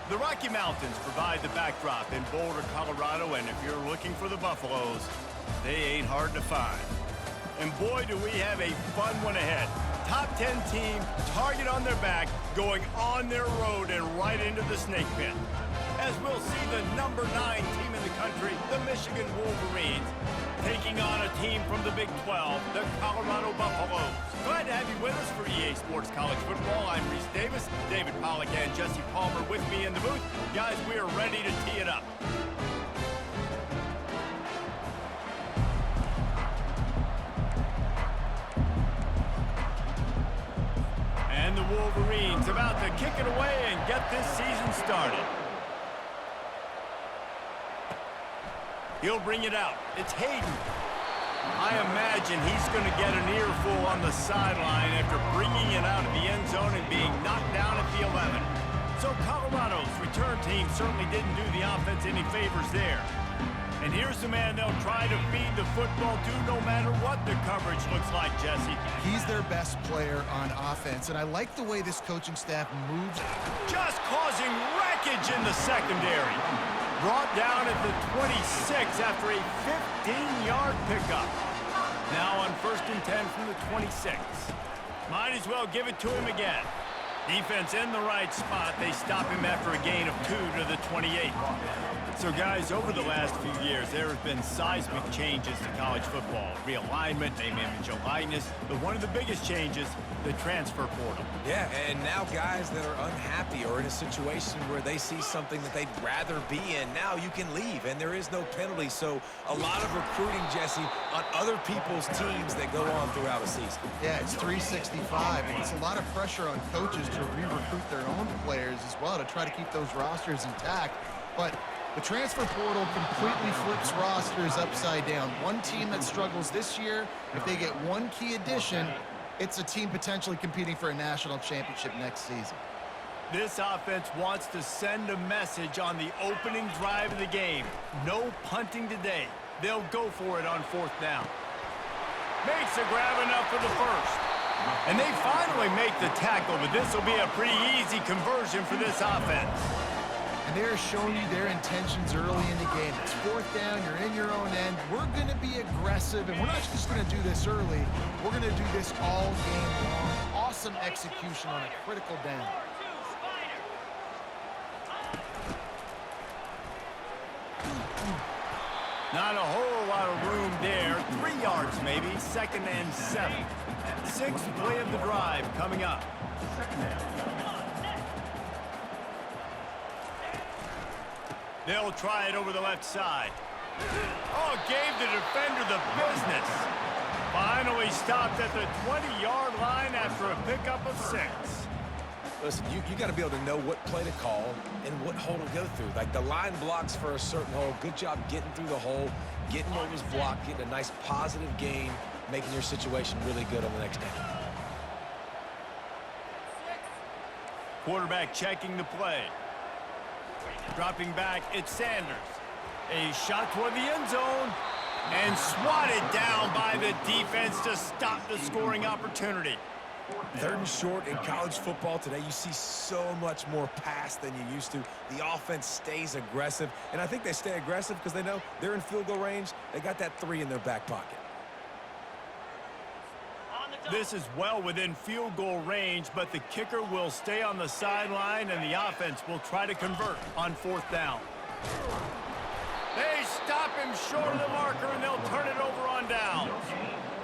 The Rocky Mountains provide the backdrop in Boulder, Colorado, and if you're looking for the Buffaloes, they ain't hard to find. And boy, do we have a fun one ahead. Top 10 team, target on their back, going on their road and right into the snake pit. As we'll see the number 9 team in the country, the Michigan Wolverines, taking on a team from the Big 12, the Colorado Buffaloes. Glad to have you with us for EA Sports College Football. I'm Reese Davis, David Pollack and Jesse Palmer with me in the booth. Guys, we are ready to tee it up. And the Wolverines about to kick it away and get this season started. He'll bring it out. It's Hayden. I imagine he's going to get an earful on the sideline after bringing it out of the end zone and being knocked down at the 11. So Colorado's return team certainly didn't do the offense any favors there. And here's the man they'll try to feed the football to no matter what the coverage looks like, Jesse. He's their best player on offense, and I like the way this coaching staff moves. Just causing wreckage in the secondary. Brought down at the 26 after a 15-yard pickup. Now on 1st and 10 from the 26. Might as well give it to him again. Defense in the right spot. They stop him after a gain of 2 to the 28. So, guys, over the last few years, there have been seismic changes to college football. Realignment, name, image, and likeness. But one of the biggest changes, the transfer portal. Yeah, and now guys that are unhappy or in a situation where they see something that they'd rather be in, now you can leave, and there is no penalty. So a lot of recruiting, Jesse, on other people's teams that go on throughout a season. Yeah, it's 365, and it's a lot of pressure on coaches to re-recruit their own players as well to try to keep those rosters intact. But the transfer portal completely flips rosters upside down. One team that struggles this year, if they get one key addition, it's a team potentially competing for a national championship next season. This offense wants to send a message on the opening drive of the game. No punting today. They'll go for it on 4th down. Makes a grab enough for the first. And they finally make the tackle, but this will be a pretty easy conversion for this offense. And they're showing you their intentions early in the game. It's 4th down, you're in your own end. We're going to be aggressive, and we're not just going to do this early. We're going to do this all game long. Awesome execution on a critical down. Not a whole lot of room there. 3 yards maybe, 2nd and 7. 6th play of the drive coming up. They'll try it over the left side. Oh, gave the defender the business. Finally stopped at the 20-yard line after a pickup of 6. Listen, you got to be able to know what play to call and what hole to go through. Like the line blocks for a certain hole. Good job getting through the hole, getting what was blocked, getting a nice positive gain, making your situation really good on the next down. Quarterback checking the play. Dropping back, it's Sanders. A shot toward the end zone. And swatted down by the defense to stop the scoring opportunity. 3rd and short in college football today, you see so much more pass than you used to. The offense stays aggressive, and I think they stay aggressive because they know they're in field goal range. They got that 3 in their back pocket. This is well within field goal range, but the kicker will stay on the sideline, and the offense will try to convert on 4th down. They stop him short of the marker, and they'll turn it over on downs.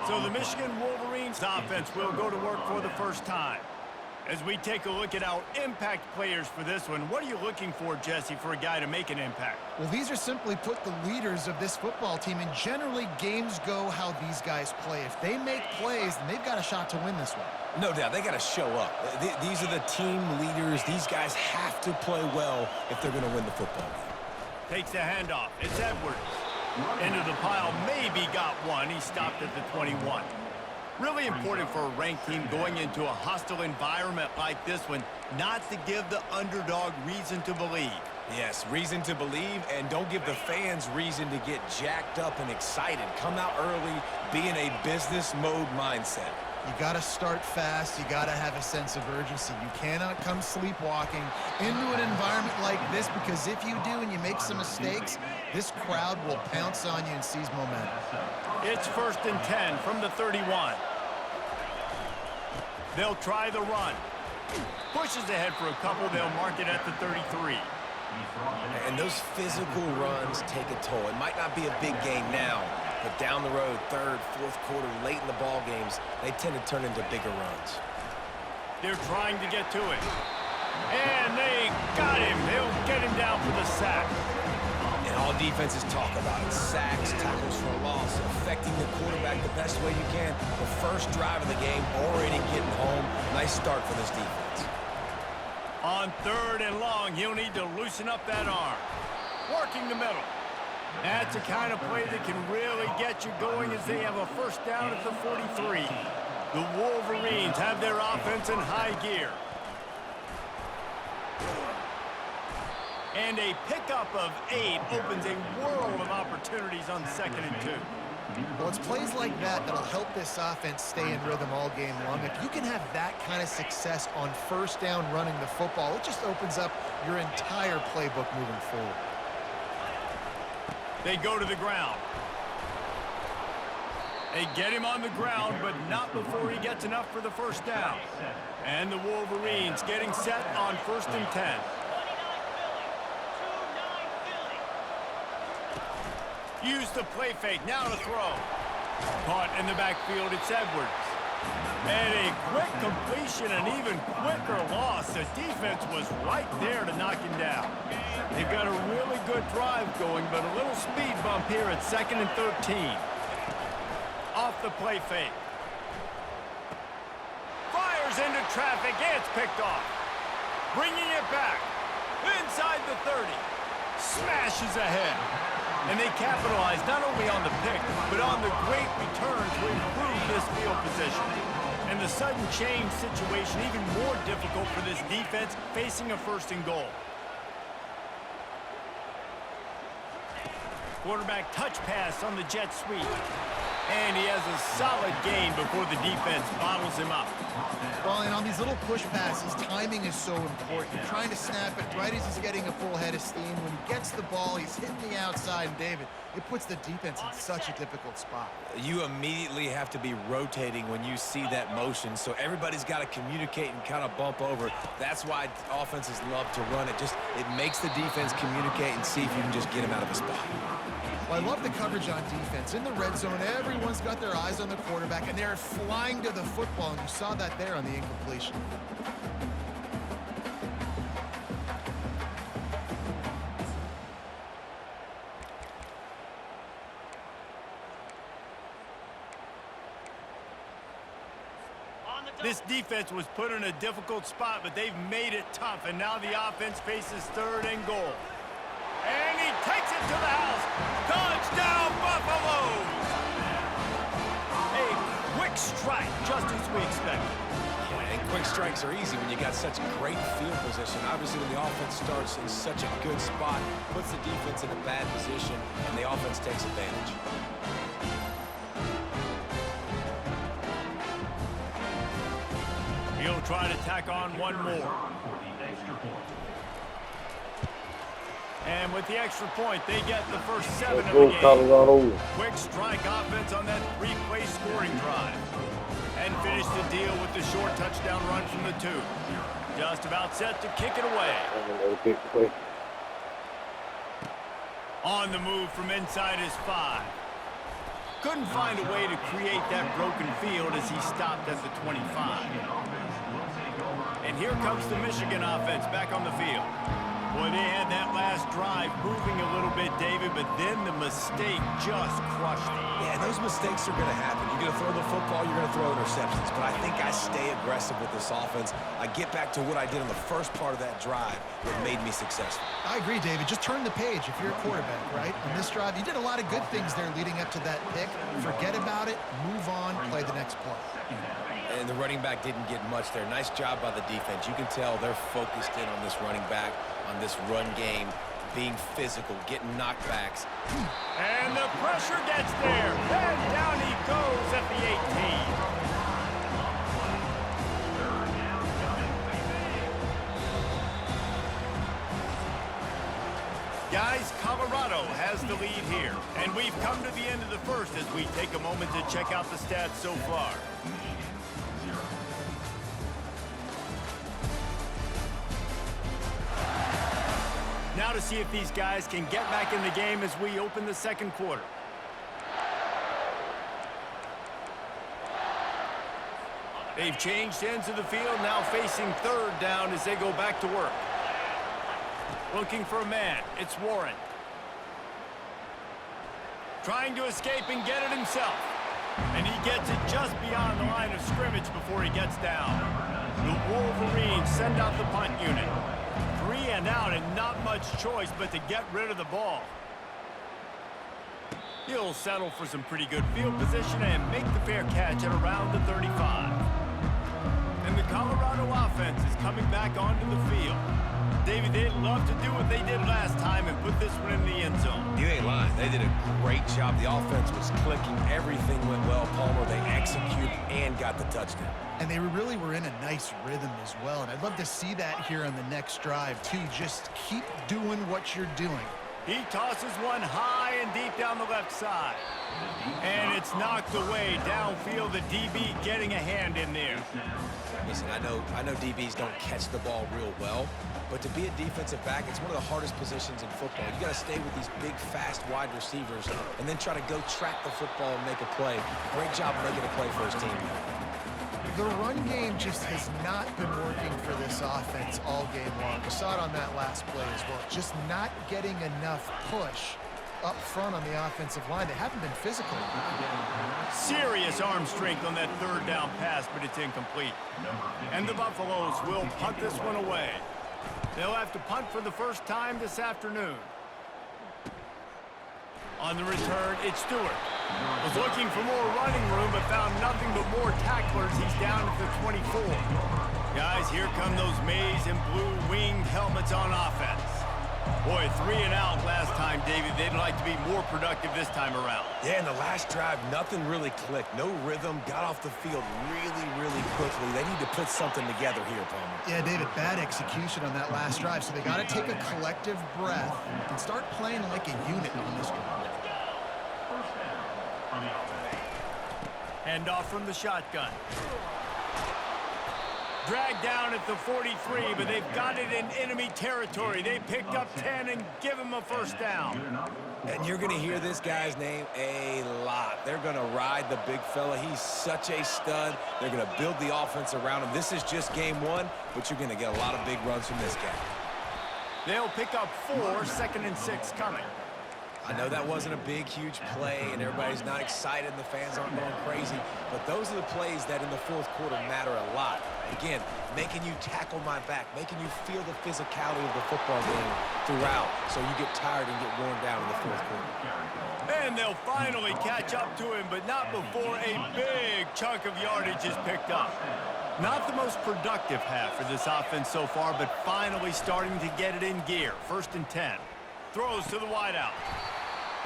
So the Michigan Wolverines offense will go to work for the first time. As we take a look at our impact players for this one, what are you looking for, Jesse, for a guy to make an impact? Well, these are simply put the leaders of this football team, and generally games go how these guys play. If they make plays, then they've got a shot to win this one. No doubt, they got to show up. These are the team leaders. These guys have to play well if they're going to win the football game. Takes the handoff. It's Edwards. Into the pile, maybe got one. He stopped at the 21. Really important for a ranked team going into a hostile environment like this one, not to give the underdog reason to believe. Yes, reason to believe, and don't give the fans reason to get jacked up and excited. Come out early, be in a business mode mindset. You got to start fast. You got to have a sense of urgency. You cannot come sleepwalking into an environment like this, because if you do and you make some mistakes, this crowd will pounce on you and seize momentum. It's 1st and 10 from the 31. They'll try the run. Pushes ahead for a couple. They'll mark it at the 33. And those physical runs take a toll. It might not be a big gain now, but down the road, 3rd, 4th quarter, late in the ball games, they tend to turn into bigger runs. They're trying to get to it. And they got him. They'll get him down for the sack. And all defenses talk about it. Sacks, tackles for a loss, affecting the quarterback the best way you can. The first drive of the game, already getting home. Nice start for this defense. On 3rd and long, he'll need to loosen up that arm. Working the middle. That's the kind of play that can really get you going as they have a 1st down at the 43. The Wolverines have their offense in high gear. And a pickup of 8 opens a world of opportunities on 2nd and 2. Well, it's plays like that that'll help this offense stay in rhythm all game long. If you can have that kind of success on 1st down running the football, it just opens up your entire playbook moving forward. They go to the ground. They get him on the ground, but not before he gets enough for the 1st down. And the Wolverines getting set on 1st and 10. Use the play fake, now to throw. Caught in the backfield, it's Edwards. And a quick completion, an even quicker loss. The defense was right there to knock him down. They've got a really good drive going, but a little speed bump here at 2nd and 13. Off the play fake. Fires into traffic, and it's picked off. Bringing it back. Inside the 30. Smashes ahead. And they capitalize not only on the pick, but on the great return to improve this field position. And the sudden change situation even more difficult for this defense facing a 1st and goal. Quarterback touch pass on the jet sweep. And he has a solid gain before the defense bottles him up. Well, and on these little push passes, timing is so important. You're trying to snap it right as he's getting a full head of steam. When he gets the ball, he's hitting the outside, and David, it puts the defense in such a difficult spot. You immediately have to be rotating when you see that motion, so everybody's got to communicate and kind of bump over. That's why offenses love to run it. It makes the defense communicate and see if you can just get him out of a spot. Well, I love the coverage on defense. In the red zone, everyone's got their eyes on the quarterback, and they're flying to the football, and you saw that there on the incompletion. This defense was put in a difficult spot, but they've made it tough, and now the offense faces 3rd and goal. And he takes it to the house. Touchdown, Buffaloes! A quick strike, just as we expected. Yeah, and quick strikes are easy when you got such great field position. Obviously, when the offense starts in such a good spot, puts the defense in a bad position, and the offense takes advantage. He'll try to tack on one more. And with the extra point, they get the first 7 of the game. Colorado. Quick strike offense on that 3-play scoring drive. And finish the deal with the short touchdown run from the 2. Just about set to kick it away. On the move from inside his 5. Couldn't find a way to create that broken field as he stopped at the 25. And here comes the Michigan offense back on the field. Boy, they had that last drive moving a little bit, David, but then the mistake just crushed them. Yeah, and those mistakes are going to happen. You're going to throw the football, you're going to throw interceptions. But I think I stay aggressive with this offense. I get back to what I did on the first part of that drive that made me successful. I agree, David. Just turn the page if you're a quarterback, right? On this drive, you did a lot of good things there leading up to that pick. Forget about it, move on, play the next play. And the running back didn't get much there. Nice job by the defense. You can tell they're focused in on this running back, on this run game, being physical, getting knockbacks. And the pressure gets there. And down he goes at the 18. Guys, Colorado has the lead here. And we've come to the end of the first as we take a moment to check out the stats so far. Now to see if these guys can get back in the game as we open the second quarter. They've changed ends of the field, now facing third down as they go back to work. Looking for a man, it's Warren. Trying to escape and get it himself. And he gets it just beyond the line of scrimmage before he gets down. The Wolverines send out the punt unit. 3 and out and not much choice but to get rid of the ball. He'll settle for some pretty good field position and make the fair catch at around the 35. And the Colorado offense is coming back onto the field. David, they'd love to do what they did last time and put this one in the end zone. You ain't lying. They did a great job. The offense was clicking. Everything went well, Palmer. They executed and got the touchdown. And they really were in a nice rhythm as well. And I'd love to see that here on the next drive, too. Just keep doing what you're doing. He tosses one high and deep down the left side. And it's knocked away downfield. The DB getting a hand in there. Listen, I know DBs don't catch the ball real well, but to be a defensive back, it's one of the hardest positions in football. You got to stay with these big, fast wide receivers and then try to go track the football and make a play. Great job making a play for his team. The run game just has not been working for this offense all game long. We saw it on that last play as well. Just not getting enough push up front on the offensive line. They haven't been physical. Serious arm strength on that third down pass, but it's incomplete. And the Buffaloes will punt this one away. They'll have to punt for the first time this afternoon. On the return, it's Stewart. Was looking for more running room, but found nothing but more tacklers. He's down at the 24. Guys, here come those maize and blue winged helmets on offense. Boy, 3 and out last time, David. They'd like to be more productive this time around. Yeah, in the last drive, nothing really clicked. No rhythm, got off the field really quickly. They need to put something together here, Palmer. Yeah, David, bad execution on that last drive, so they got to take a collective breath and start playing like a unit on this drive. Hand off from the shotgun. Dragged down at the 43, but they've got it in enemy territory. They picked up 10 and give him a first down. And you're going to hear this guy's name a lot. They're going to ride the big fella. He's such a stud. They're going to build the offense around him. This is just game one, but you're going to get a lot of big runs from this guy. They'll pick up 4, 2nd and 6 coming. I know that wasn't a big, huge play, and everybody's not excited, and the fans aren't going crazy, but those are the plays that in the fourth quarter matter a lot. Again, making you tackle my back, making you feel the physicality of the football game throughout, so you get tired and get worn down in the fourth quarter. And they'll finally catch up to him, but not before a big chunk of yardage is picked up. Not the most productive half for this offense so far, but finally starting to get it in gear. 1st and 10. Throws to the wideout.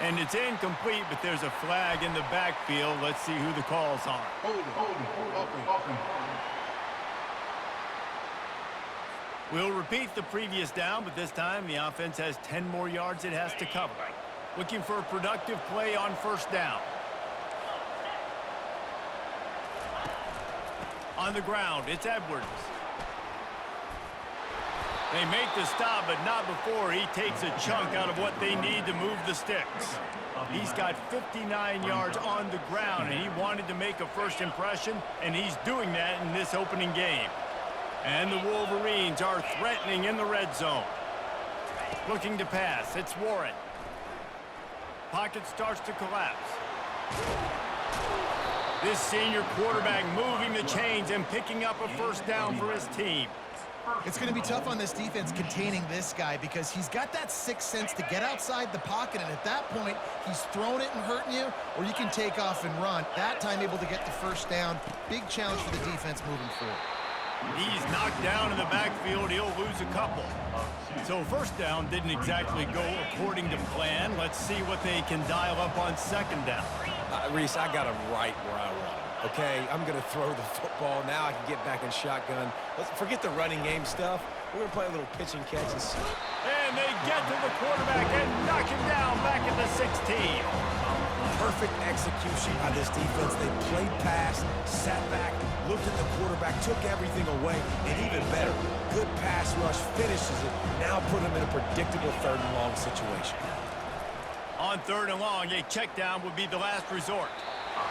And it's incomplete, but there's a flag in the backfield. Let's see who the calls are. We'll repeat the previous down, but this time the offense has 10 more yards it has to cover. Looking for a productive play on 1st down. On the ground, it's Edwards. They make the stop, but not before he takes a chunk out of what they need to move the sticks. He's got 59 yards on the ground, and he wanted to make a first impression, and he's doing that in this opening game. And the Wolverines are threatening in the red zone. Looking to pass, it's Warren. Pocket starts to collapse. This senior quarterback moving the chains and picking up a first down for his team. It's going to be tough on this defense containing this guy because he's got that sixth sense to get outside the pocket, and at that point, he's throwing it and hurting you, or you can take off and run. That time able to get the first down. Big challenge for the defense moving forward. He's knocked down in the backfield. He'll lose a couple. So 1st down didn't exactly go according to plan. Let's see what they can dial up on 2nd down. Reese, I got him right where I want him. Okay, I'm going to throw the football. Now I can get back in shotgun. Let's forget the running game stuff. We're going to play a little pitch and catch. And and they get to the quarterback and knock him down back at the 16. Perfect execution by this defense. They played pass, sat back, looked at the quarterback, took everything away, and even better, good pass rush, finishes it, now put him in a predictable 3rd and long situation. On 3rd and long, a check down would be the last resort.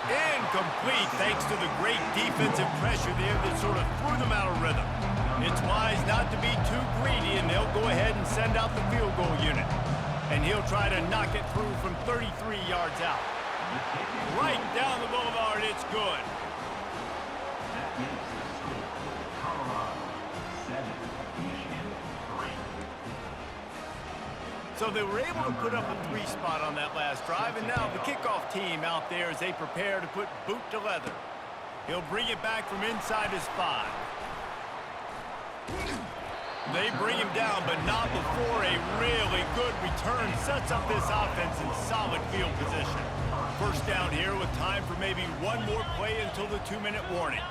Incomplete thanks to the great defensive pressure there that sort of threw them out of rhythm. It's wise not to be too greedy, and they'll go ahead and send out the field goal unit. And he'll try to knock it through from 33 yards out. Right down the boulevard, it's good. So they were able to put up a 3 spot on that last drive, and now the kickoff team out there as they prepare to put boot to leather. He'll bring it back from inside his 5. They bring him down, but not before a really good return sets up this offense in solid field position. First down here with time for maybe one more play until the 2-minute warning.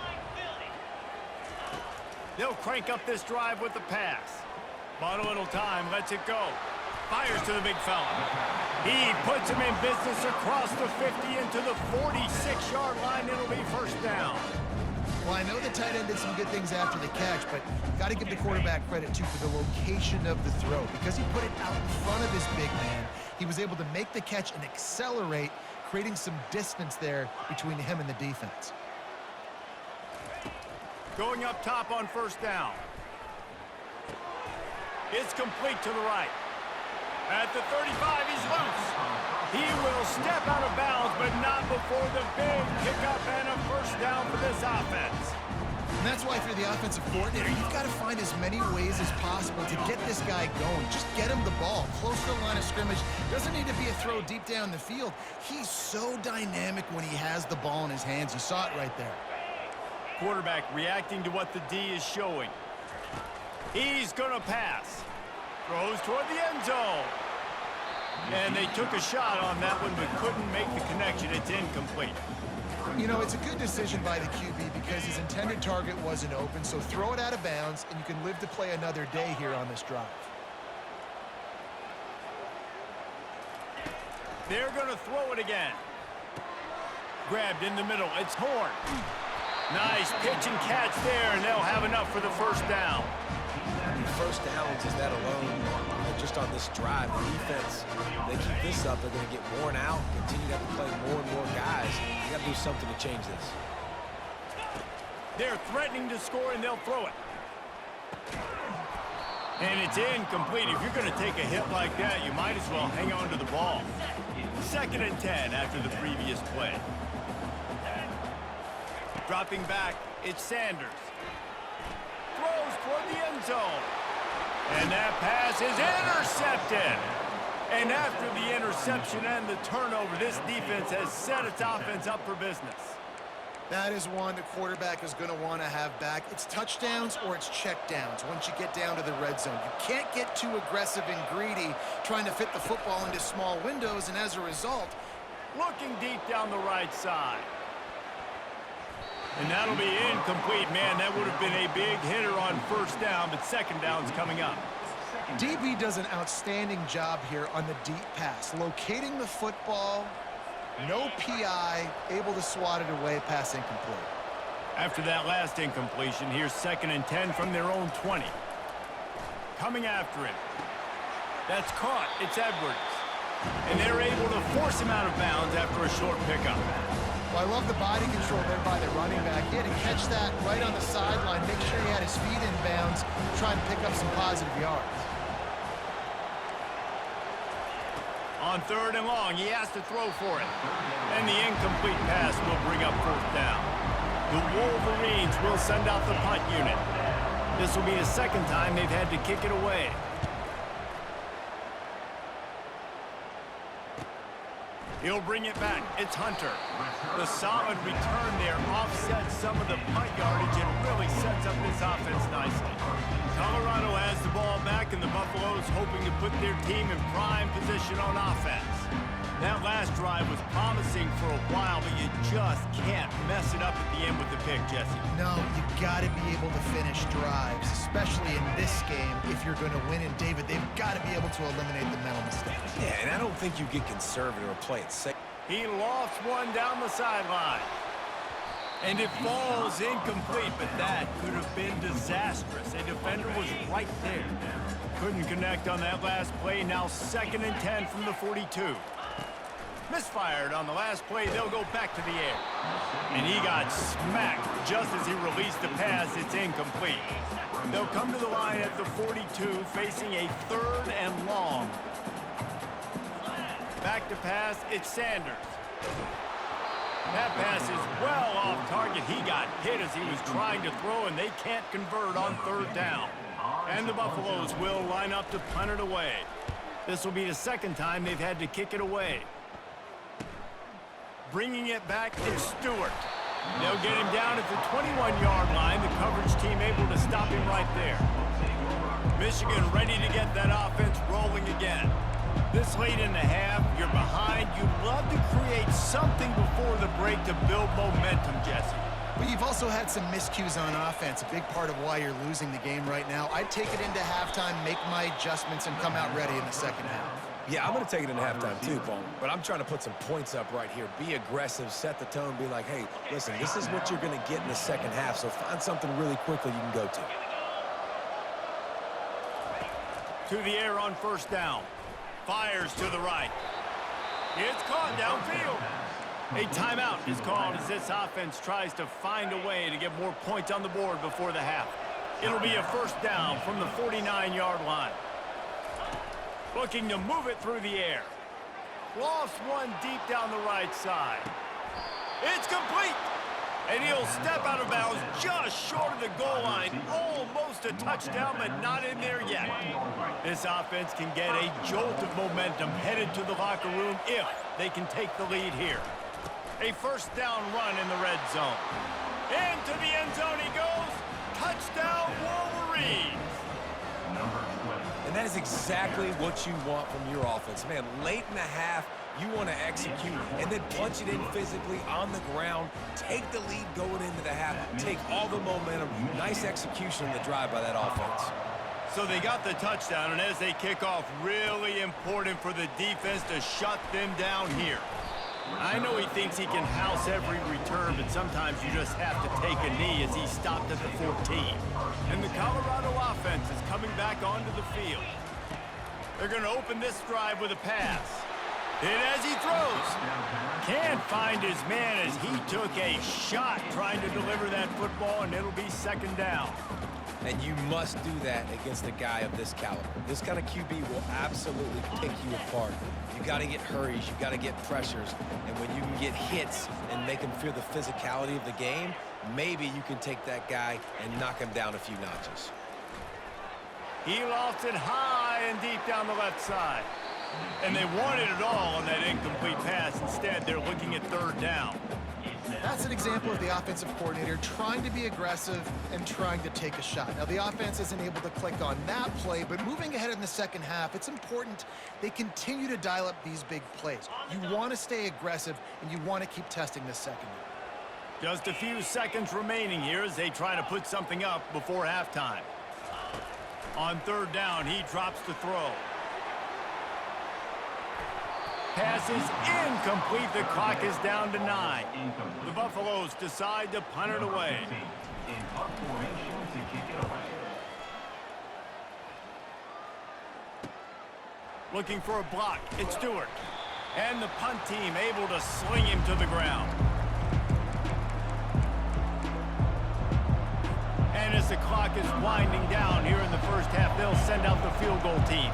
They'll crank up this drive with the pass. Bought a little time, lets it go. Fires to the big fella. He puts him in business across the 50 into the 46-yard line. It'll be first down. Well, I know the tight end did some good things after the catch, but got to give the quarterback credit, too, for the location of the throw. Because he put it out in front of his big man, he was able to make the catch and accelerate, creating some distance there between him and the defense. Going up top on first down. It's complete to the right. At the 35, he's loose. He will step out of bounds, but not before the big pickup and a first down for this offense. And that's why, if you're the offensive coordinator, you've got to find as many ways as possible to get this guy going. Just get him the ball close to the line of scrimmage. Doesn't need to be a throw deep down the field. He's so dynamic when he has the ball in his hands. You saw it right there. Quarterback reacting to what the D is showing. He's going to pass. Throws toward the end zone. And they took a shot on that one, but couldn't make the connection. It's incomplete. You know, it's a good decision by the QB because his intended target wasn't open, so throw it out of bounds, and you can live to play another day here on this drive. They're going to throw it again. Grabbed in the middle. It's Horn. Nice pitch and catch there, and they'll have enough for the first down. First downs is that alone, just on this drive. The defense, they keep this up, they're going to get worn out, continue to have to play more and more guys. You got to do something to change this. They're threatening to score, and they'll throw it. And it's incomplete. If you're going to take a hit like that, you might as well hang on to the ball. 2nd and 10 after the previous play. Dropping back, it's Sanders. Throws toward the end zone. And that pass is intercepted. And after the interception and the turnover, this defense has set its offense up for business. That is one the quarterback is going to want to have back. It's touchdowns or it's checkdowns once you get down to the red zone. You can't get too aggressive and greedy trying to fit the football into small windows, and as a result, looking deep down the right side. And that'll be incomplete. Man, that would have been a big hitter on first down, but second down's coming up. DB does an outstanding job here on the deep pass, locating the football, no PI, able to swat it away, pass incomplete. After that last incompletion, here's 2nd and 10 from their own 20. Coming after him. That's caught. It's Edwards. And they're able to force him out of bounds after a short pickup. Well, I love the body control there by the running back. He had to catch that right on the sideline, make sure he had his feet in bounds, try and pick up some positive yards. On 3rd and long, he has to throw for it. And the incomplete pass will bring up 4th down. The Wolverines will send out the punt unit. This will be the 2nd time they've had to kick it away. He'll bring it back. It's Hunter. The solid return there offsets some of the punt yardage and really sets up this offense nicely. Colorado has the ball back, and the Buffaloes hoping to put their team in prime position on offense. That last drive was promising for a while, but you just can't mess it up at the end with the pick, Jesse. No, you got to be able to finish drives, especially in this game. If you're going to win, and David, they've got to be able to eliminate the mental mistakes. Yeah, and I don't think you get conservative or play it safe. He lost one down the sideline. And it falls incomplete, but that could have been disastrous. A defender was right there. Couldn't connect on that last play. Now 2nd and 10 from the 42. Misfired on the last play. They'll go back to the air. And he got smacked just as he released the pass. It's incomplete. They'll come to the line at the 42, facing a 3rd and long. Back to pass. It's Sanders. That pass is well off target. He got hit as he was trying to throw, and they can't convert on 3rd down. And the Buffaloes will line up to punt it away. This will be the 2nd time they've had to kick it away. Bringing it back is Stewart. They'll get him down at the 21-yard line. The coverage team able to stop him right there. Michigan ready to get that offense rolling again. This late in the half, you're behind. You love to create something before the break to build momentum, Jesse. But you've also had some miscues on offense, a big part of why you're losing the game right now. I'd take it into halftime, make my adjustments, and come out ready in the 2nd half. Yeah, I'm going to take it into halftime too, Paul. But I'm trying to put some points up right here. Be aggressive, set the tone, be like, hey, listen, this is what you're going to get in the 2nd half, so find something really quickly you can go to. To the air on 1st down. Fires to the right. It's caught downfield. A timeout is called as this offense tries to find a way to get more points on the board before the half. It'll be a 1st down from the 49-yard line. Looking to move it through the air. Lost one deep down the right side. It's complete. And he'll step out of bounds just short of the goal line. Almost a touchdown, but not in there yet. This offense can get a jolt of momentum headed to the locker room if they can take the lead here. A 1st down run in the red zone. Into the end zone he goes. Touchdown, Wolverines. And that is exactly what you want from your offense. Man, late in the half, you want to execute and then punch it in physically on the ground. Take the lead going into the half. Take all the momentum. Nice execution in the drive by that offense. So they got the touchdown, and as they kick off, really important for the defense to shut them down here. I know he thinks he can house every return, but sometimes you just have to take a knee as he stopped at the 14. And the Colorado offense is coming back onto the field. They're going to open this drive with a pass. And as he throws, can't find his man as he took a shot trying to deliver that football, and it'll be 2nd down. And you must do that against a guy of this caliber. This kind of QB will absolutely pick you apart. You got to get hurries, you got to get pressures, and when you can get hits and make him feel the physicality of the game, maybe you can take that guy and knock him down a few notches. He lofts it high and deep down the left side. And they wanted it all on that incomplete pass. Instead, they're looking at 3rd down. That's an example of the offensive coordinator trying to be aggressive and trying to take a shot. Now, the offense isn't able to click on that play, but moving ahead in the 2nd half, it's important they continue to dial up these big plays. You want to stay aggressive, and you want to keep testing this 2nd half. Just a few seconds remaining here as they try to put something up before halftime. On 3rd down, he drops to throw. Pass is incomplete. The clock is down to 9. The Buffaloes decide to punt it away. Looking for a block. It's Stewart. And the punt team able to sling him to the ground. And as the clock is winding down here in the 1st half, they'll send out the field goal team.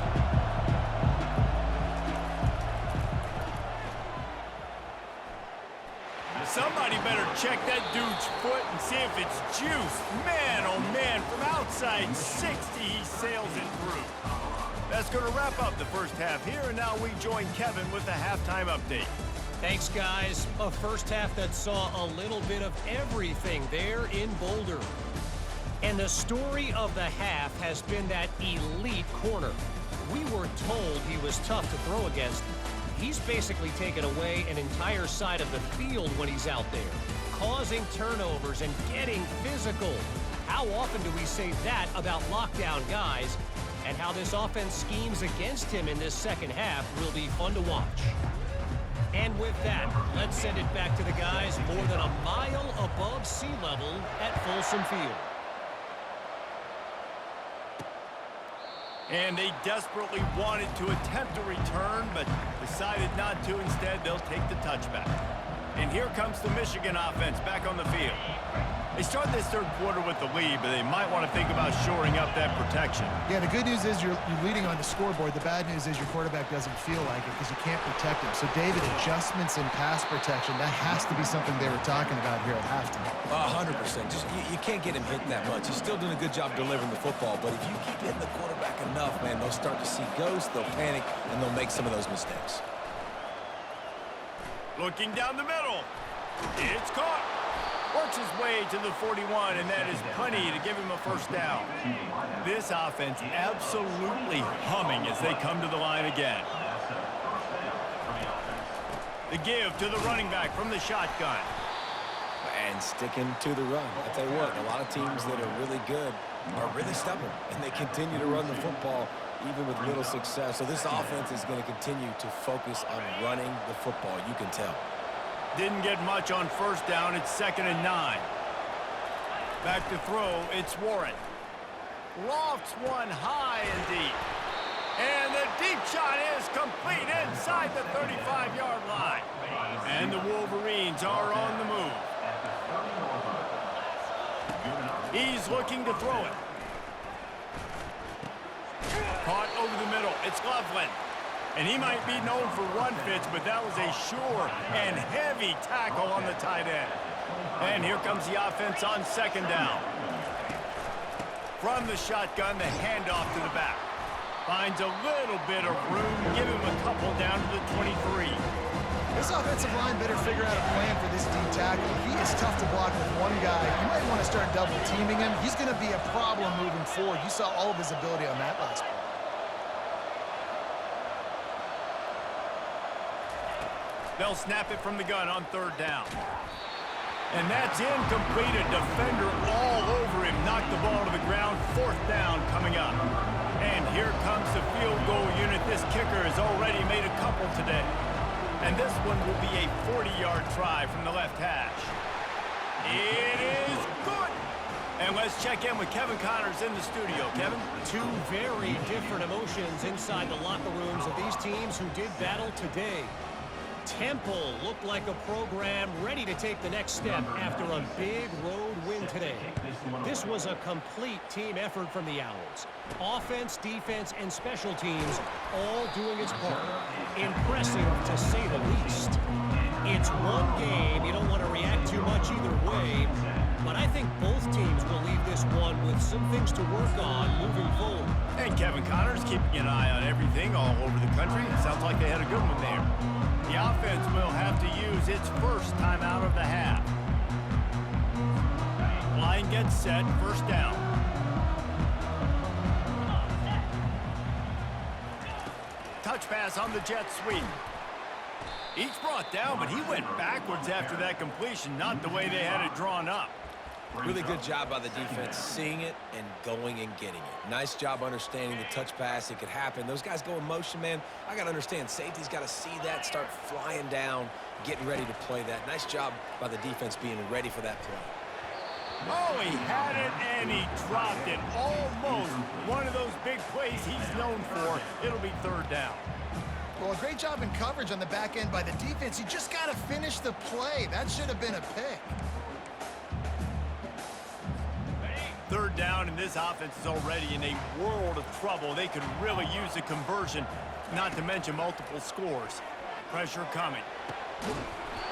Somebody better check that dude's foot and see if it's juiced. Man, oh man, from outside 60, he sails it through. That's going to wrap up the 1st half here, and now we join Kevin with the halftime update. Thanks, guys. A 1st half that saw a little bit of everything there in Boulder. And the story of the half has been that elite corner. We were told he was tough to throw against. he's basically taken away an entire side of the field when he's out there, causing turnovers and getting physical. How often do we say that about lockdown guys? And how this offense schemes against him in this second half will be fun to watch. And with that, let's send it back to the guys more than a mile above sea level at Folsom Field. And they desperately wanted to attempt a return, but decided not to. Instead, they'll take the touchback. And here comes the Michigan offense back on the field. They started this third quarter with the lead, but they might want to think about shoring up that protection. Yeah, the good news is you're leading on the scoreboard. The bad news is your quarterback doesn't feel like it because you can't protect him. So, David, adjustments in pass protection, that has to be something they were talking about here at halftime. 100%. Just you can't get him hit that much. He's still doing a good job delivering the football, but if you keep hitting the quarterback enough, man, they'll start to see ghosts, they'll panic, and they'll make some of those mistakes. Looking down the middle. It's caught. Works his way to the 41, and that is plenty to give him a first down. This offense absolutely humming as they come to the line again. The give to the running back from the shotgun. And sticking to the run. I tell you what, a lot of teams that are really good are really stubborn, and they continue to run the football even with little success. So this offense is going to continue to focus on running the football. You can tell. Didn't get much on first down. It's 2nd and 9. Back to throw. It's Warren. Lofts one high and deep. And the deep shot is complete inside the 35-yard line. And the Wolverines are on the move. He's looking to throw it. Caught over the middle. It's Loveland. And he might be known for run fits, but that was a sure and heavy tackle on the tight end. And here comes the offense on 2nd down. From the shotgun, the handoff to the back. Finds a little bit of room. Give him a couple down to the 23. This offensive line better figure out a plan for this D tackle. He is tough to block with one guy. You might want to start double teaming him. He's going to be a problem moving forward. You saw all of his ability on that last play. They'll snap it from the gun on 3rd down. And that's incomplete. A defender all over him. Knocked the ball to the ground. 4th down coming up. And here comes the field goal unit. This kicker has already made a couple today. And this one will be a 40-yard try from the left hash. It is good. And let's check in with Kevin Connors in the studio. Kevin? Two very different emotions inside the locker rooms of these teams who did battle today. Temple looked like a program ready to take the next step after a big road win today. This was a complete team effort from the Owls. Offense, defense, and special teams all doing its part. Impressive, to say the least. It's one game. You don't want to react too much either way. But I think both teams will leave this one with some things to work on moving forward. And Kevin Connors keeping an eye on everything all over the country. It sounds like they had a good one there. The offense will have to use its first timeout of the half. Line gets set, 1st down. Touch pass on the jet sweep. Each brought down, but he went backwards after that completion, not the way they had it drawn up. Really good job by the defense seeing it and going and getting it. Nice job understanding the touch pass. It could happen. Those guys go in motion, man. I got to understand. Safety's got to see that, start flying down, getting ready to play that. Nice job by the defense being ready for that play. Oh, he had it and he dropped it. Almost one of those big plays he's known for. It'll be 3rd down. Well, a great job in coverage on the back end by the defense. You just got to finish the play. That should have been a pick. 3rd down, and this offense is already in a world of trouble. They could really use a conversion, not to mention multiple scores. Pressure coming.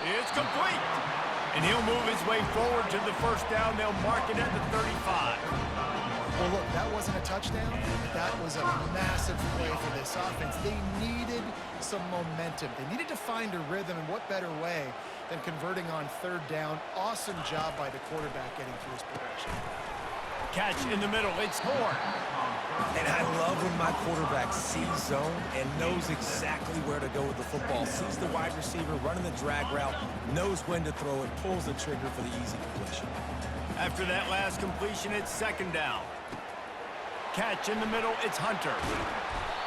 It's complete. And he'll move his way forward to the 1st down. They'll mark it at the 35. Well, look, that wasn't a touchdown. That was a massive play for this offense. They needed some momentum. They needed to find a rhythm, and what better way than converting on 3rd down. Awesome job by the quarterback getting through his progression. Catch in the middle. It's Horn. And I love when my quarterback sees zone and knows exactly where to go with the football. Sees the wide receiver running the drag route, knows when to throw it, pulls the trigger for the easy completion. After that last completion, it's second down. Catch in the middle. It's Hunter.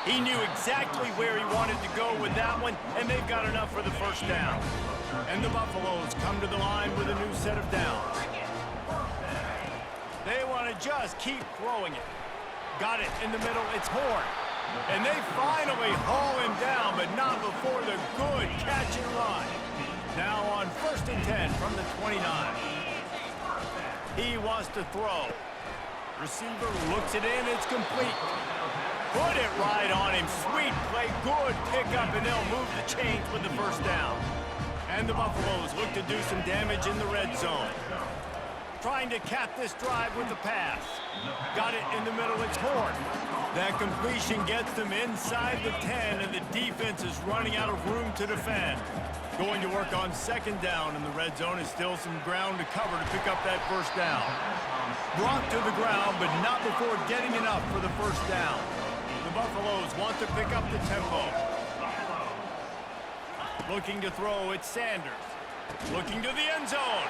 He knew exactly where he wanted to go with that one, and they've got enough for the first down. And the Buffaloes come to the line with a new set of downs. They want to just keep throwing it. Got it in the middle. It's Horn. And they finally haul him down, but not before the good catch and run. Now on 1st and 10 from the 29. He wants to throw. Receiver looks it in. It's complete. Put it right on him. Sweet play. Good pickup, and they'll move the chains with the first down. And the Buffaloes look to do some damage in the red zone. Trying to cap this drive with the pass. Got it in the middle. It's Horn. That completion gets them inside the 10, and the defense is running out of room to defend. Going to work on second down, and the red zone is still some ground to cover to pick up that first down. Brought to the ground, but not before getting enough for the first down. The Buffaloes want to pick up the tempo. Looking to throw, it's Sanders. Looking to the end zone.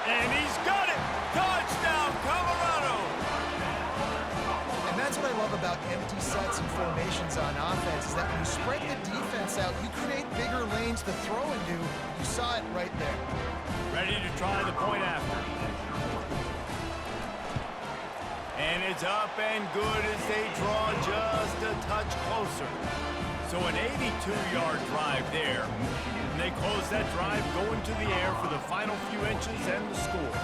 And he's got it! Touchdown, Colorado! And that's what I love about empty sets and formations on offense, is that when you spread the defense out, you create bigger lanes to throw into. You saw it right there. Ready to try the point after. And it's up and good as they draw just a touch closer. So an 82-yard drive there. And they close that drive going to the air for the final few inches and the score.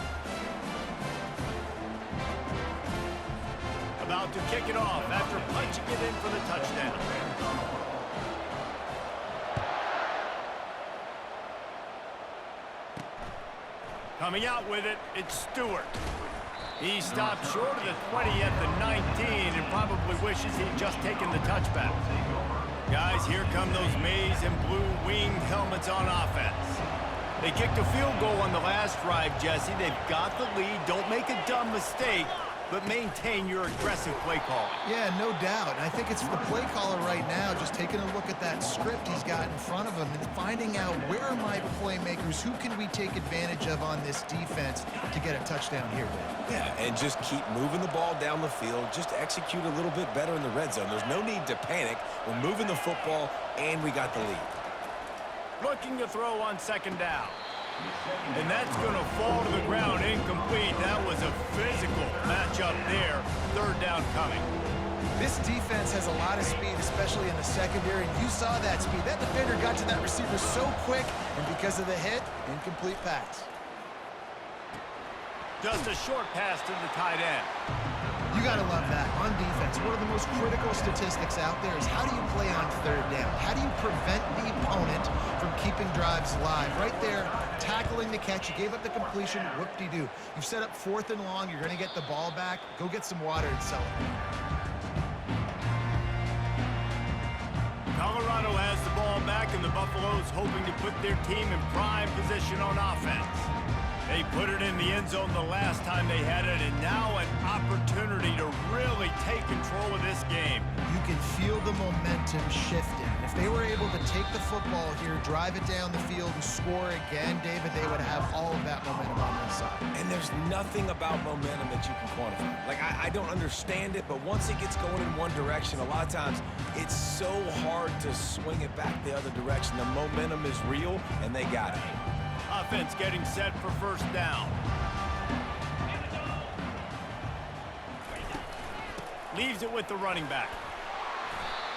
About to kick it off after punching it in for the touchdown. Coming out with it, it's Stewart. He stopped short of the 20 at the 19 and probably wishes he'd just taken the touchback. Guys, here come those maize and blue winged helmets on offense. They kicked a field goal on the last drive, Jesse. They've got the lead. Don't make a dumb mistake, but maintain your aggressive play calling. Yeah, no doubt. And I think it's the play caller right now just taking a look at that script he's got in front of him and finding out where are my playmakers, who can we take advantage of on this defense to get a touchdown here, Dave. Yeah, and just keep moving the ball down the field. Just execute a little bit better in the red zone. There's no need to panic. We're moving the football, and we got the lead. Looking to throw on second down. And that's going to fall to the ground incomplete. That was a physical matchup there. Third down coming. This defense has a lot of speed, especially in the secondary, and you saw that speed. That defender got to that receiver so quick, and because of the hit, incomplete pass. Just a short pass to the tight end. You got to love that. On defense, one of the most critical statistics out there is how do you play on third down? How do you prevent the opponent from keeping drives live? Right there, tackling the catch. You gave up the completion. Whoop-de-doo. You've set up 4th and long. You're going to get the ball back. Go get some water and celebrate. Colorado has the ball back, and the Buffaloes hoping to put their team in prime position on offense. They put it in the end zone the last time they had it, and now an opportunity to really take control of this game. You can feel the momentum shifting. If they were able to take the football here, drive it down the field, and score again, David, they would have all of that momentum on their side. And there's nothing about momentum that you can quantify. Like, I don't understand it, but once it gets going in one direction, a lot of times it's so hard to swing it back the other direction. The momentum is real, and they got it. Offense getting set for first down. Leaves it with the running back.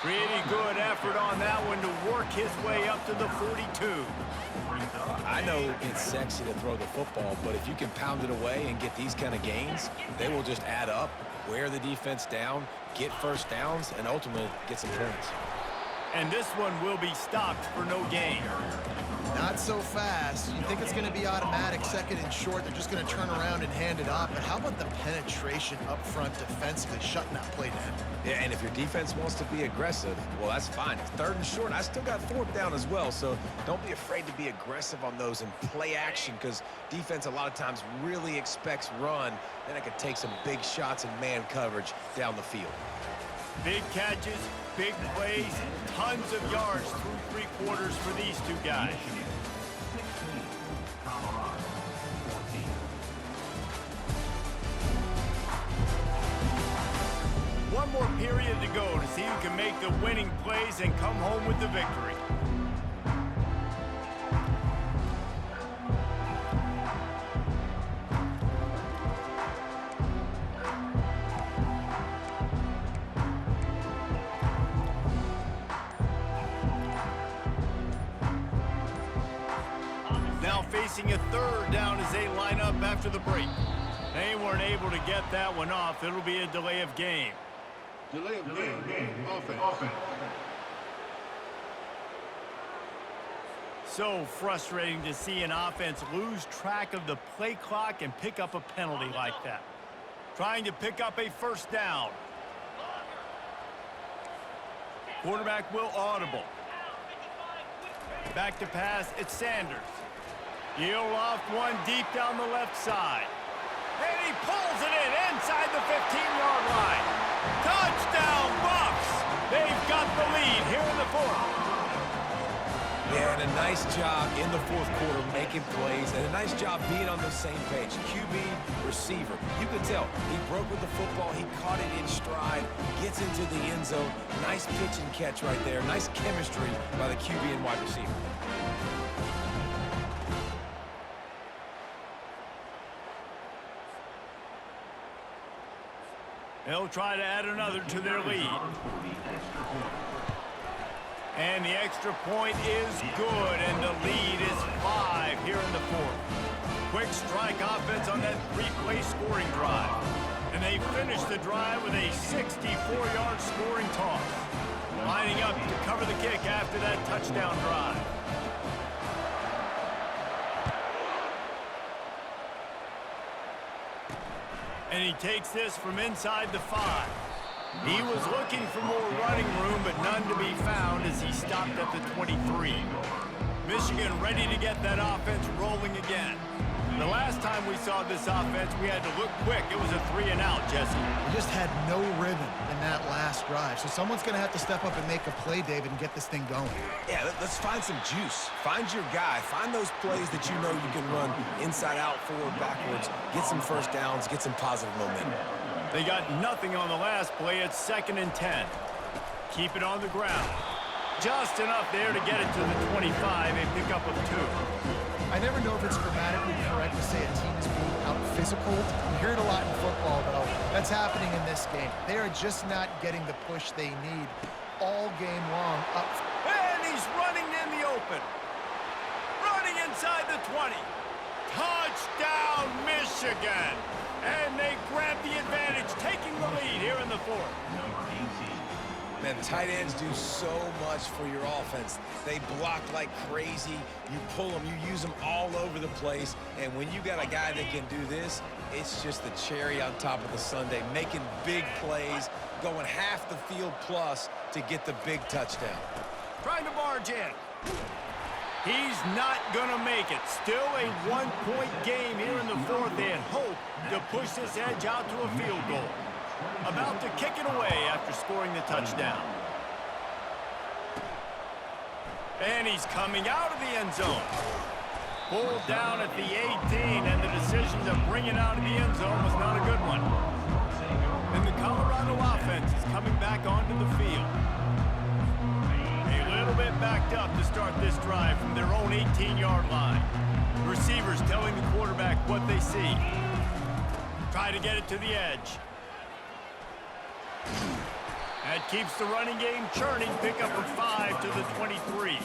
Pretty good effort on that one to work his way up to the 42. I know it's sexy to throw the football, but if you can pound it away and get these kind of gains, they will just add up, wear the defense down, get first downs, and ultimately get some points. And this one will be stopped for no gain. Not so fast. You think it's going to be automatic, second and short. They're just going to turn around and hand it off. But how about the penetration up front defensively, shutting that play down? Yeah, and if your defense wants to be aggressive, well, that's fine. It's third and short. I still got fourth down as well, so don't be afraid to be aggressive on those and play action, because defense a lot of times really expects run. Then it could take some big shots and man coverage down the field. Big catches, big plays, tons of yards through three quarters for these two guys. One more period to go to see who can make the winning plays and come home with the victory. Now facing a third down as they line up after the break. They weren't able to get that one off. It'll be a delay of game. Delay of game. Offense. So frustrating to see an offense lose track of the play clock and pick up a penalty like that. Trying to pick up a first down. Quarterback will audible. Back to pass, it's Sanders. He'll loft one deep down the left side. And he pulls it in inside the 15-yard line. Touchdown, Bucks! They've got the lead here in the fourth. Yeah, and a nice job in the fourth quarter making plays, and a nice job being on the same page. QB, receiver. You could tell he broke with the football. He caught it in stride, gets into the end zone. Nice pitch and catch right there. Nice chemistry by the QB and wide receiver. They'll try to add another to their lead. And the extra point is good, and the lead is 5 here in the fourth. Quick strike offense on that three-play scoring drive. And they finish the drive with a 64-yard scoring toss. Lining up to cover the kick after that touchdown drive. And he takes this from inside the 5. He was looking for more running room, but none to be found as he stopped at the 23. Michigan ready to get that offense rolling again. The last time we saw this offense, we had to look quick. It was a 3-and-out, Jesse. We just had no rhythm in that last drive. So someone's going to have to step up and make a play, David, and get this thing going. Yeah, let's find some juice. Find your guy. Find those plays that you know you can run inside out, forward, backwards. Get some first downs. Get some positive momentum. They got nothing on the last play. It's 2nd and 10. Keep it on the ground. Just enough there to get it to the 25, a pickup of 2. I never know if it's grammatically correct to say a team is being out-physical. You hear it a lot in football, though. That's happening in this game. They are just not getting the push they need all game long. And he's running in the open. Running inside the 20. Touchdown, Michigan! And they grab the advantage, taking the lead here in the fourth. Man, tight ends do so much for your offense. They block like crazy. You pull them, you use them all over the place. And when you got a guy that can do this, it's just the cherry on top of the sundae, making big plays, going half the field plus to get the big touchdown. Trying to barge in. He's not going to make it. Still a one-point game here in the fourth, and hope to push this edge out to a field goal. About to kick it away after scoring the touchdown. And he's coming out of the end zone. Pulled down at the 18, and the decision to bring it out of the end zone was not a good one. And the Colorado offense is coming back onto the field. A little bit backed up to start this drive from their own 18-yard line. Receivers telling the quarterback what they see. Try to get it to the edge. That keeps the running game churning. Pick up of 5 to the 23.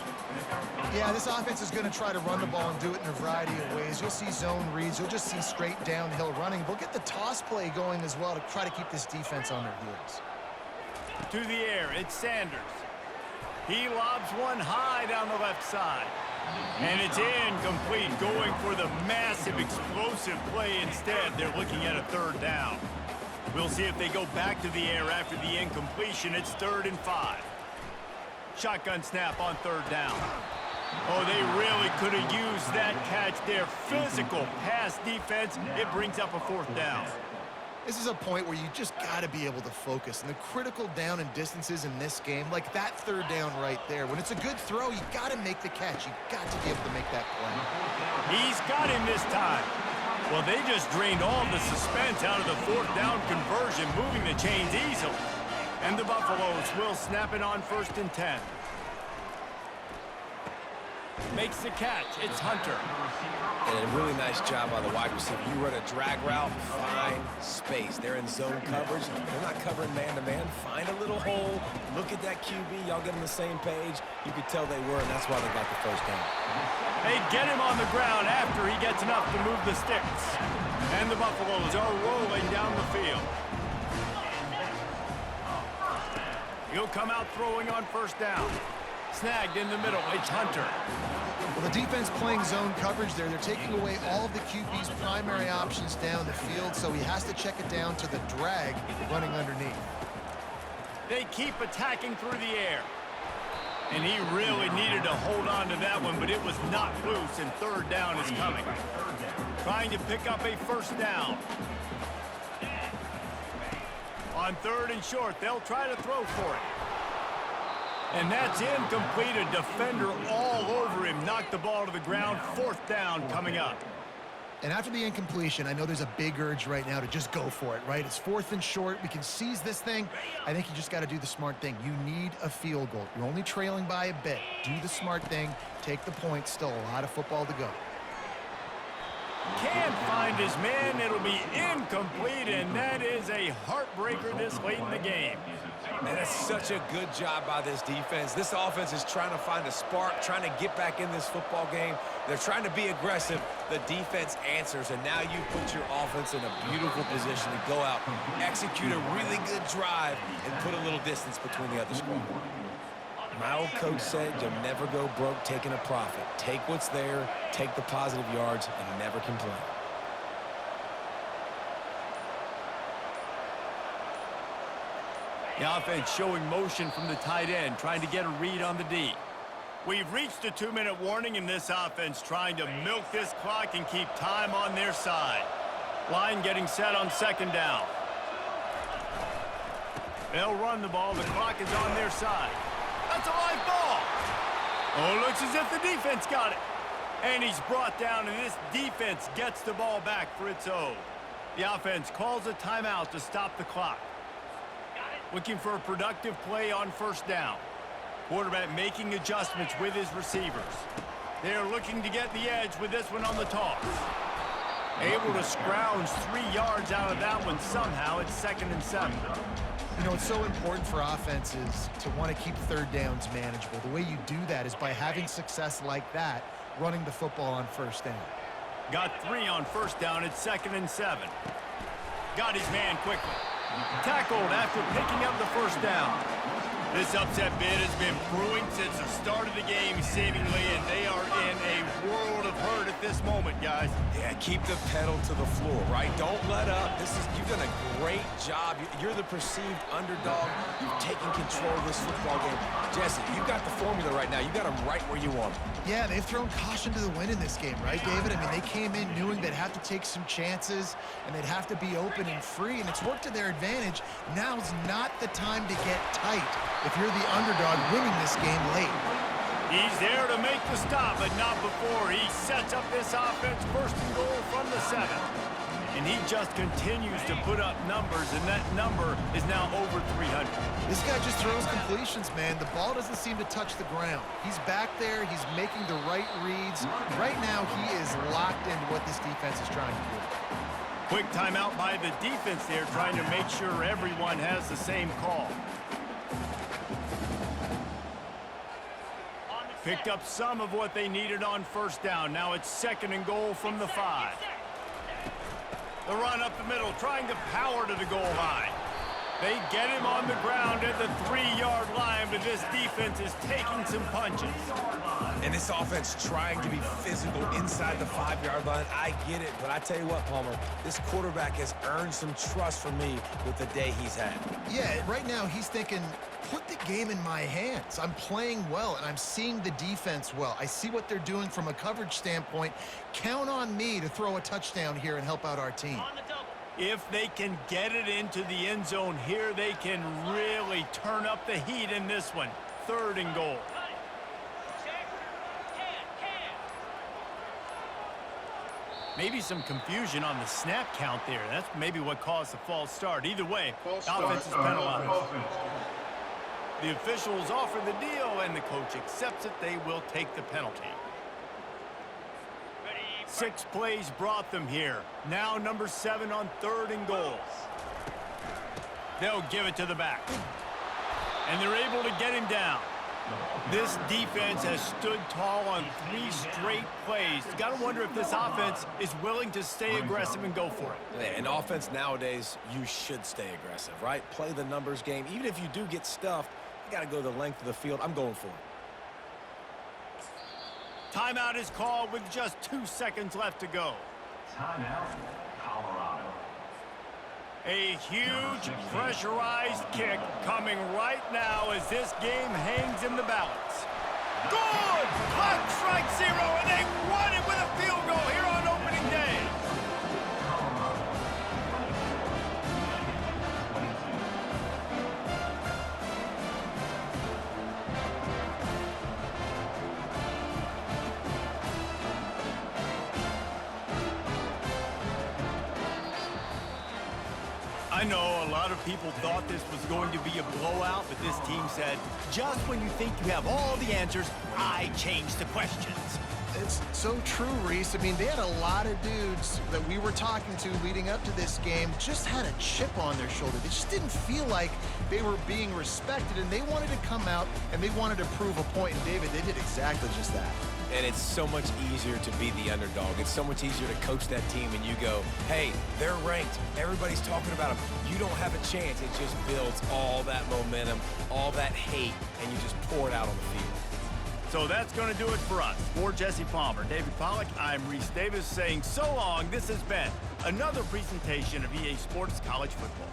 Yeah, this offense is going to try to run the ball and do it in a variety of ways. You'll see zone reads. You'll just see straight downhill running. They'll get the toss play going as well to try to keep this defense on their heels. To the air, it's Sanders. He lobs one high down the left side. And it's incomplete, going for the massive explosive play instead. They're looking at a third down. We'll see if they go back to the air after the incompletion. It's 3rd and 5. Shotgun snap on 3rd down. Oh, they really could have used that catch there. Physical pass defense. It brings up a 4th down. This is a point where you just got to be able to focus. And the critical down and distances in this game, like that 3rd down right there, when it's a good throw, you got to make the catch. You got to be able to make that play. He's got him this time. Well, they just drained all the suspense out of the 4th down conversion, moving the chains easily. And the Buffaloes will snap it on 1st and 10. Makes the catch. It's Hunter. And a really nice job by the wide receiver. You run a drag route, find space. They're in zone coverage. They're not covering man-to-man. Find a little hole. Look at that QB. Y'all get on the same page. You could tell they were, and that's why they got the 1st down. They get him on the ground after he gets enough to move the sticks. And the Buffaloes are rolling down the field. He'll come out throwing on 1st down. Snagged in the middle. It's Hunter. Well, the defense playing zone coverage there. They're taking away all of the QB's primary options down the field, so he has to check it down to the drag running underneath. They keep attacking through the air. And he really needed to hold on to that one, but it was not loose, and 3rd down is coming. Trying to pick up a 1st down. On 3rd and short, they'll try to throw for it. And that's incomplete. A defender all over him. Knocked the ball to the ground. 4th down coming up. And after the incompletion, I know there's a big urge right now to just go for it, right? It's 4th and short. We can seize this thing. I think you just got to do the smart thing. You need a field goal. You're only trailing by a bit. Do the smart thing. Take the point. Still a lot of football to go. Can't find his man. It'll be incomplete, and that is a heartbreaker this late in the game. And that's such a good job by this defense. This offense is trying to find a spark, trying to get back in this football game. They're trying to be aggressive. The defense answers, and now you put your offense in a beautiful position to go out, execute a really good drive, and put a little distance between the other squad. My old coach said you'll never go broke taking a profit. Take what's there, take the positive yards, and never complain. The offense showing motion from the tight end, trying to get a read on the D. We've reached a 2-minute warning in this offense, trying to milk this clock and keep time on their side. Line getting set on 2nd down. They'll run the ball. The clock is on their side. That's a live ball. Oh, looks as if the defense got it. And he's brought down, and this defense gets the ball back for its own. The offense calls a timeout to stop the clock. Looking for a productive play on 1st down. Quarterback making adjustments with his receivers. They're looking to get the edge with this one on the toss. Able to scrounge 3 yards out of that one somehow. It's 2nd and 7. You know, it's so important for offenses to want to keep 3rd downs manageable. The way you do that is by having success like that, running the football on 1st down. Got 3 on 1st down. It's 2nd and 7. Got his man quickly. Tackled after picking up the 1st down. This upset bid has been brewing since the start of the game, seemingly, and they are in a world of hurt at this moment, guys. Yeah, keep the pedal to the floor, right? Don't let up. You've done a great job. You're the perceived underdog. You've taken control of this football game. Jesse, you've got the formula right now. You got them right where you want them. Yeah, they've thrown caution to the wind in this game, right, David? I mean, they came in knowing they'd have to take some chances, and they'd have to be open and free, and it's worked to their advantage. Now's not the time to get tight if you're the underdog winning this game late. He's there to make the stop, but not before. He sets up this offense 1st and goal from the 7. And he just continues to put up numbers, and that number is now over 300. This guy just throws completions, man. The ball doesn't seem to touch the ground. He's back there. He's making the right reads. Right now, he is locked into what this defense is trying to do. Quick timeout by the defense there, trying to make sure everyone has the same call. Picked up some of what they needed on 1st down. Now it's 2nd and goal from the 5. The run up the middle, trying to power to the goal line. They get him on the ground at the 3-yard line, but this defense is taking some punches. And this offense trying to be physical inside the 5-yard line. I get it, but I tell you what, Palmer, this quarterback has earned some trust from me with the day he's had. Yeah, right now he's thinking, put the game in my hands. I'm playing well, and I'm seeing the defense well. I see what they're doing from a coverage standpoint. Count on me to throw a touchdown here and help out our team. If they can get it into the end zone here, they can really turn up the heat in this one. 3rd and goal. Maybe some confusion on the snap count there. That's maybe what caused the false start. Either way, offense is penalized. The officials offer the deal, and the coach accepts it. They will take the penalty. 6 plays brought them here. Now number 7 on 3rd and goal. They'll give it to the back. And they're able to get him down. This defense has stood tall on 3 straight plays. You got to wonder if this offense is willing to stay aggressive and go for it. Yeah, in offense nowadays, you should stay aggressive, right? Play the numbers game. Even if you do get stuffed, you got to go the length of the field. I'm going for it. Timeout is called with just 2 seconds left to go. Timeout, Colorado. A huge pressurized kick coming right now as this game hangs in the balance. Good! Clock strike 0, and they won it with a field goal here on opening day. I know a lot of people thought this was going to be a blowout, but this team said, just when you think you have all the answers, I change the questions. It's so true, Reese. I mean, they had a lot of dudes that we were talking to leading up to this game just had a chip on their shoulder. They just didn't feel like they were being respected, and they wanted to come out and they wanted to prove a point. And David, they did exactly just that. And it's so much easier to be the underdog. It's so much easier to coach that team and you go, hey, they're ranked. Everybody's talking about them. You don't have a chance. It just builds all that momentum, all that hate, and you just pour it out on the field. So that's going to do it for us. For Jesse Palmer, David Pollack, I'm Reese Davis saying so long. This has been another presentation of EA Sports College Football.